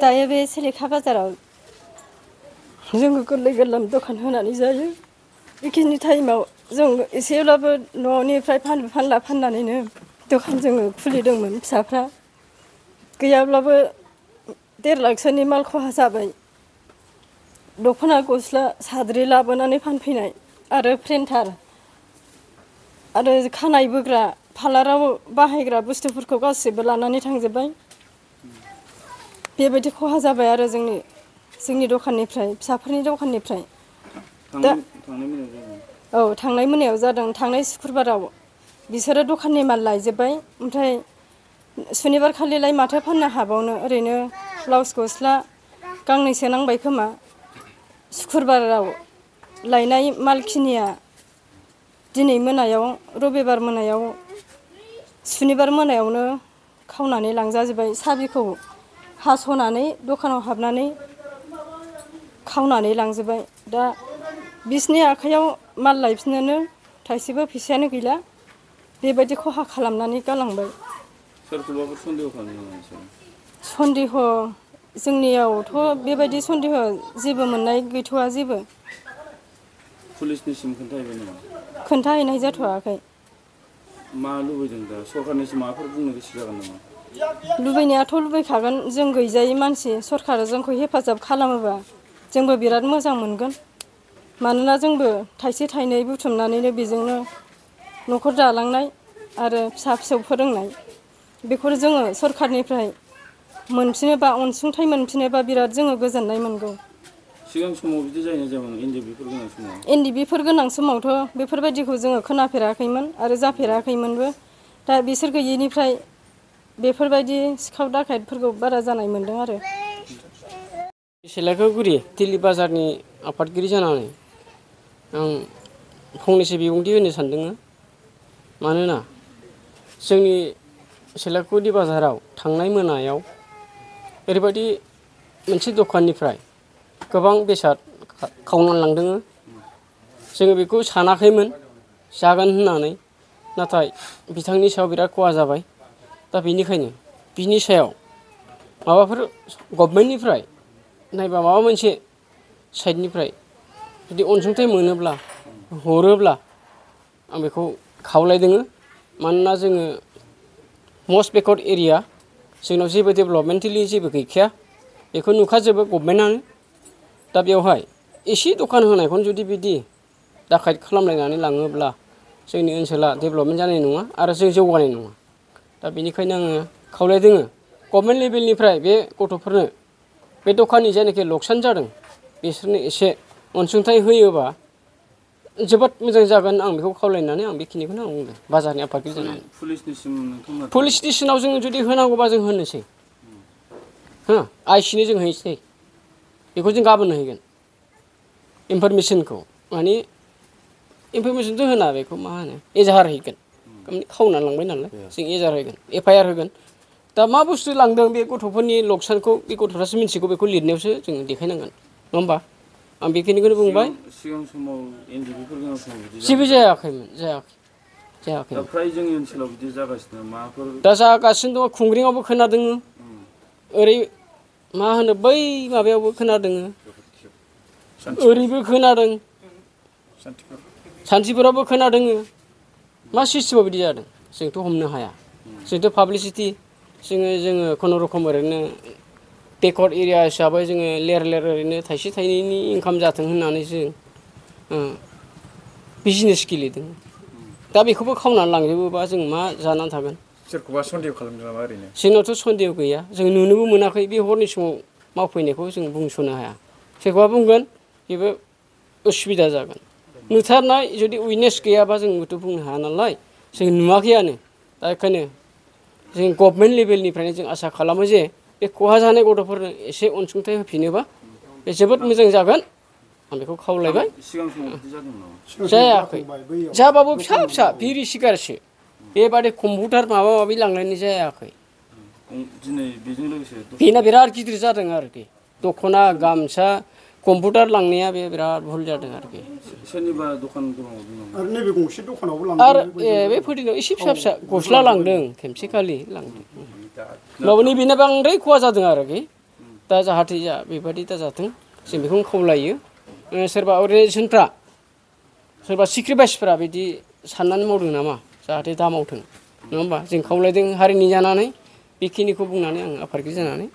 दायो बे सिलेखा बाजाराव जोङो गोरलै गोरलाम दखान होनानै जायो। बेखिनि टाइमाव जों एसेब्लाबो न'निफ्राय फानलु फाननानैनो दखान जोङो खुलिदोंमोन। फिसाफ्रा गैयाब्लाबो 1.5 लाखसोनि माल खहा जाबाय। दख'ना गस्ला साद्रि लाबोनानै फानफैनाय आरो प्रिन्टार आरो खानाय बोग्रा पार्लाराव बाहायग्रा बुस्थुफोरखौ गासिबो लानानै थांजोब्बाय। बेबायदि खहा जाबाय आरो जोंनि दखाननिफ्राय फिसाफोरनि दखाननिफ्राय औ थांनाय मोनायाव जादों। थांनाय शुक्रबाराव बिसोरो दखाननि माल लायजोब्बाय। ओमफ्राय सुनिबार खालिलाय माथो फाननो हाबावनो ओरैनो ब्लाउस गस्ला गांनैसो नांबाय खोमा। शुक्रबाराव लायनाय मालखिनिया दिनै मोनायाव रबिबार मोनायाव सुनिबार मोनायावनो खावनानै लांजाजोब्बाय। साबिखौ हास'नानै दखानाव हाबनानै खावनानै लांजोब्बाय। दा बिसनि आखाइयाव माल लायफिननोनो थाइसेबो फैसायानो गैला। बेबायदि खहा खालामनानै गालांबाय। सोरखौबाबो सन्देह खालामो नामा नोंसोरो? सन्देह जोंनियावथ' बेबायदि सन्देह जेबो मोननाय गैथ'वा जेबो। पुलिसनिसिम खोन्थाहैबाय नामा? खोन्थाहैनाय जाथ'वाखै। मा लुबैदों दा? सरकारनिसिम माबाफोर बुंनो गोसो जागोन नामा? लुबैनायाथ' लुबैखागोन। जों गैजायै मानसि सरकारा जोंखौ हेफाजाब खालामोबा जोंबो बिराद मोजां मोनगोन। मानोना जोंबो थाइसे थाइनै बुथुमनानैनो बेजोंनो न'खर दालांनाय आरो फिसा फिसौ फोरोंनाय बेखौ जोङो सरकारनिफ्राय मोनफिनोबा अनसुंथाइ मोनफिनोबा बिराद जोङो गोजोननाय मोनगौ। सिगां समाव बिदि जायोना जायामोन एनडिएफबिफोर गोनां समाव? एनडिएफबिफोर गोनां समावथ' बेफोरबायदिखौ जोङो खोनाफेराखैमोन आरो जाफेराखैमोनबो। दा बिसोर गैयैनिफ्राय बेफोरबायदि सिखाव दाखायतफोरखौ बारा जानाय मोनदों आरो। सेलेखागुरि दिल्ली बाजारनि आफादगिरि जानानै आं फंनैसो बिबुंथि होनो सानदों। मानोना जोंनि सेलेखागुरि बाजाराव थांनाय मोनायाव ओरैबायदि मोनसे दखाननिफ्राय गोबां बेसाद खावनानै लांदों। जोङो बेखौ सानाखैमोन जागोन होननानै। नाथाय बिथांनि सायाव बिराद खहा जाबाय। दा बेनिखायनो बिनि सायाव माबाफोर गभर्नमेन्टनिफ्राय नायबा माबा मोनसे साइडनिफ्राय जुदि अनसुंथाइ मोनोब्ला हरोब्ला आं बेखौ खावलायदों। मानोना जोङो मस्ट बेकवार्ड एरिया जोंनाव जेबो डेभेलपमेन्टेलि जेबो गैखाया। बेखौ नुखाजोबो गभर्नमेन्टआनो। दा बेवहाय एसे दखान होनायखौनो जुदि बिदि दाखायत खालामलायनानै लाङोब्ला जोंनि ओनसोला डेभेलपमेन्ट जानाय नङा आरो जों जौगानाय नङा। दा बेनिखायनो आङो खावलायदों गभर्नमेन्ट लेभेलनिफ्राय बे गथ'फोरनो बे दखाननि जायनाखि लकसान जादों बिसोरनो एसे अनसुंथाइ होयोबा जोबोद मोजां जागोन। आं बेखौ खावलायनानै आं बेखिनिखौनो आं बुंदों बाजारनि आफादगिरि जानानै। पुलिस स्टेसनाव जोङो जुदि होनांगौबा जों होनोसै हो आइसिनो जों हैसै। बेखौ जों गाबोननो हैगोन इनफरमेसनखौ। माने इनफरमेसनथ' होना बेखौ मा होनो एजाहार हैगोन। खावनानै लांबाय नालाय जों एजाहार होगोन एफआइआर होगोन। दा मा बुस्थु लांदों बे गथ'फोरनि लकसानखौ बे गथ'फ्रासो मिथिगौ। बेखौ लिरनायावसो जोङो देखायनांगोन नङा होमबा? आं बेखिनिखौनो बुंबाय। सिगां समाव एनडिएफबिफोर गोनां समाव बिदि जेबो जायाखैमोन जायाखै। दा फ्राय जोंनि ओनसोलाव बिदि जागासिनो माबाफोर दा जागासिनो दङ। खुंग्रिङावबो खोनादों। ओरै मा होनो बै माबायावबो खोनादों। ओरैबो खोनादों। सान्थिफुरावबो खोनादों। मा सिस्टेमाव बिदि जादों जोंथ' हमनो हाया। जोंथ' पाब्लिसिटि जोङो खुनुरुखुम ओरैनो बेकवार्ड एरिया हिसाबै जोङो लेर ओरैनो थाइसे थाइनैनि इनकाम जाथों होननानै जों बिजनेस गेलेदों। दा बेखौबो खावनानै लांजोबोबा जों मा जानानै थागोन? सोरखौबा सन्देह खालामदों नामा ओरैनो? जोंनावथ' सन्देह गैया। जों नुनोबो मोनाखै बे हरनि समाव मावफैनायखौ जों बुंस'नो हाया। सोरखौबा बुंगोन बेबो उसुबिदा जागोन। नुथारनाय जुदि उइटनेस गैयाबा जोंबोथ' बुंनो हाया नालाय। जों नुवाखैयानो। दा बेखायनो जों गभर्नमेन्ट लेभेलनिफ्रायनो जों आसा खालामो जे बे खहा जानाय गथ'फोरनो एसे अनसुंथाइ होफिनोबा बे जोबोद मोजां जागोन। आं बेखौ खावलायबाय। सिगां समाव बिदि जादों नामा? जायाखै। जाबाबो फिसा फिसा बिरि सिगारेटसो। बेबादि कम्पिउटार माबा माबि लांनायनि जायाखै। दिनै बेजों लोगोसे बेना बिराद गिदिर जादों आरोखि। दख'ना गामसा कम्पिउटार लांनाया बे बिराद भुल जादों आरोखि सोरनिबा दखान दङ नामा? आरो नैबे गंसे दखानावबो आरो लांदों बे फोथैनायाव एसे फिसा फिसा गस्ला लांदों खेमसेखालि लांदों होमबाबो नैबेना बांद्राय खहा जादों आरोखि दा जाहाथे जा बेबादि दा जाथों जों बेखौनो खावलायो सोरबा अर्गानाइजेसनफ्रा सोरबा सिक्रेट बाइसफ्रा बिदि साननानै मावदों नामा जाहाथे दा मावथों नङा होमबा जों खावलायदों हारिनि जानानै बेखिनिखौ बुंनानै आं आफादगिरि जानानै